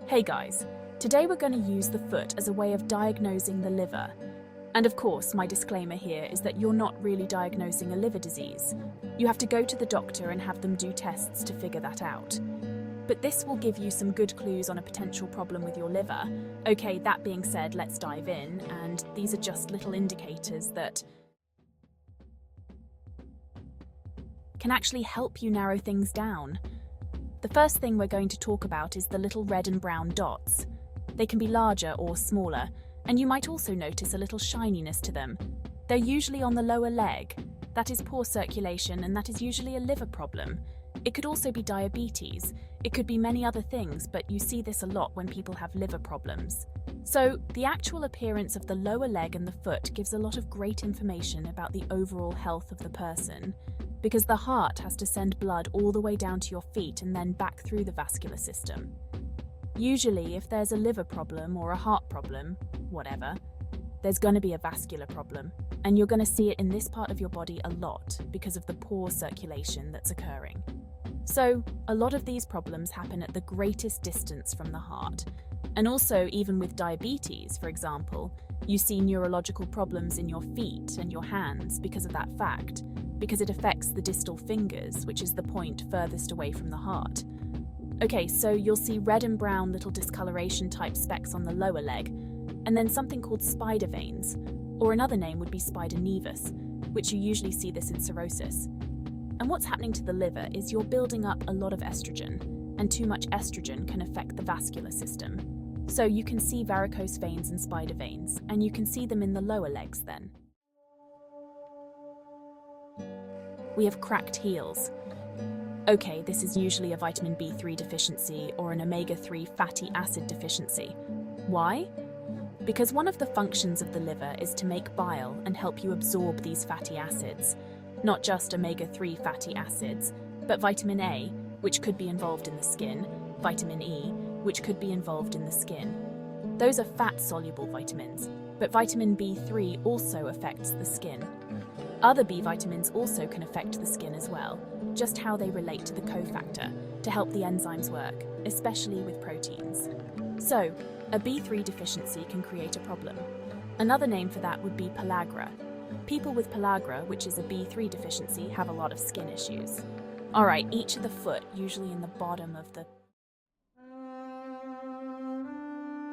Hey guys, today we're going to use the foot as a way of diagnosing the liver. And of course, my disclaimer here is that you're not really diagnosing a liver disease. You have to go to the doctor and have them do tests to figure that out. But this will give you some good clues on a potential problem with your liver. Okay, that being said, let's dive in, and these are just little indicators that can actually help you narrow things down. The first thing we're going to talk about is the little red and brown dots. They can be larger or smaller, and you might also notice a little shininess to them. They're usually on the lower leg. That is poor circulation, and that is usually a liver problem. It could also be diabetes. It could be many other things, but you see this a lot when people have liver problems. So, the actual appearance of the lower leg and the foot gives a lot of great information about the overall health of the person, because the heart has to send blood all the way down to your feet and then back through the vascular system. Usually, if there's a liver problem or a heart problem, whatever, there's going to be a vascular problem, and you're going to see it in this part of your body a lot because of the poor circulation that's occurring. So, a lot of these problems happen at the greatest distance from the heart. And also, even with diabetes, for example, you see neurological problems in your feet and your hands because of that fact, because it affects the distal fingers, which is the point furthest away from the heart. Okay, so you'll see red and brown little discoloration type specks on the lower leg, and then something called spider veins, or another name would be spider nevus, which you usually see this in cirrhosis. And what's happening to the liver is you're building up a lot of estrogen, and too much estrogen can affect the vascular system. So you can see varicose veins and spider veins, and you can see them in the lower legs then. We have cracked heels. Okay, this is usually a vitamin B3 deficiency or an omega-3 fatty acid deficiency. Why? Because one of the functions of the liver is to make bile and help you absorb these fatty acids. Not just omega-3 fatty acids, but vitamin A, which could be involved in the skin, vitamin E, which could be involved in the skin. Those are fat-soluble vitamins, but vitamin B3 also affects the skin. Other B vitamins also can affect the skin as well, just how they relate to the cofactor to help the enzymes work, especially with proteins. So, a B3 deficiency can create a problem. Another name for that would be pellagra. People with pellagra, which is a B3 deficiency, have a lot of skin issues. Alright, each of the foot, usually in the bottom of the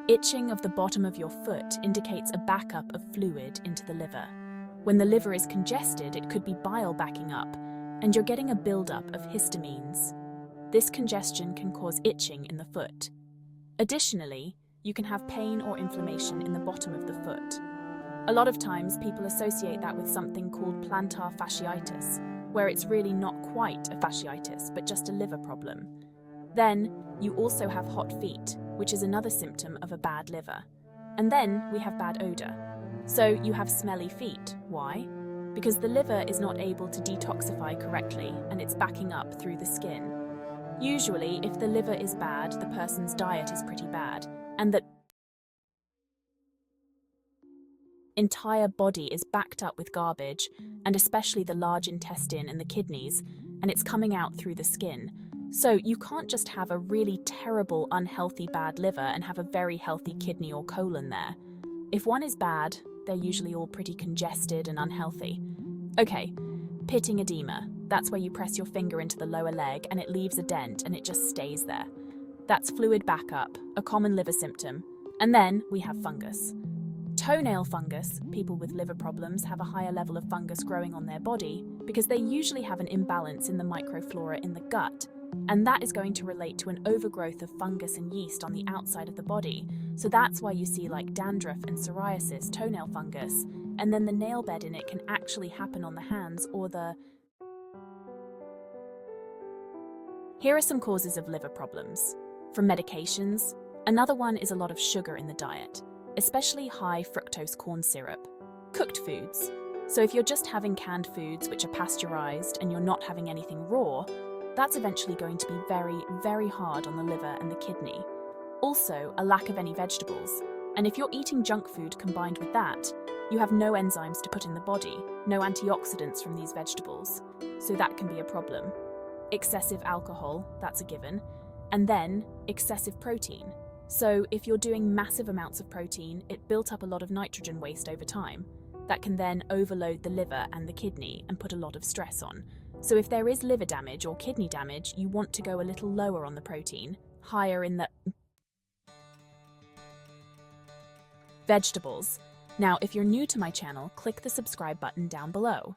itching of the bottom of your foot indicates a backup of fluid into the liver. When the liver is congested, it could be bile backing up, and you're getting a buildup of histamines. This congestion can cause itching in the foot. Additionally, you can have pain or inflammation in the bottom of the foot. A lot of times, people associate that with something called plantar fasciitis, where it's really not quite a fasciitis, but just a liver problem. Then, you also have hot feet, which is another symptom of a bad liver. And then we have bad odor. So you have smelly feet. Why? Because the liver is not able to detoxify correctly and it's backing up through the skin. Usually, if the liver is bad, the person's diet is pretty bad, and the entire body is backed up with garbage, and especially the large intestine and the kidneys, and it's coming out through the skin. So you can't just have a really terrible, unhealthy, bad liver and have a very healthy kidney or colon there. If one is bad, they're usually all pretty congested and unhealthy. Okay, pitting edema. That's where you press your finger into the lower leg and it leaves a dent and it just stays there. That's fluid backup, a common liver symptom. And then we have fungus. Toenail fungus. People with liver problems have a higher level of fungus growing on their body because they usually have an imbalance in the microflora in the gut. And that is going to relate to an overgrowth of fungus and yeast on the outside of the body. So that's why you see like dandruff and psoriasis, toenail fungus, and then the nail bed in it can actually happen on the hands or the... Here are some causes of liver problems. From medications, another one is a lot of sugar in the diet, especially high fructose corn syrup. Cooked foods. So if you're just having canned foods which are pasteurized and you're not having anything raw, that's eventually going to be very, very hard on the liver and the kidney. Also, a lack of any vegetables. And if you're eating junk food combined with that, you have no enzymes to put in the body, no antioxidants from these vegetables. So that can be a problem. Excessive alcohol, that's a given. And then, excessive protein. So if you're doing massive amounts of protein, it built up a lot of nitrogen waste over time. That can then overload the liver and the kidney and put a lot of stress on. So if there is liver damage or kidney damage, you want to go a little lower on the protein, higher in the vegetables. Now, if you're new to my channel, click the subscribe button down below.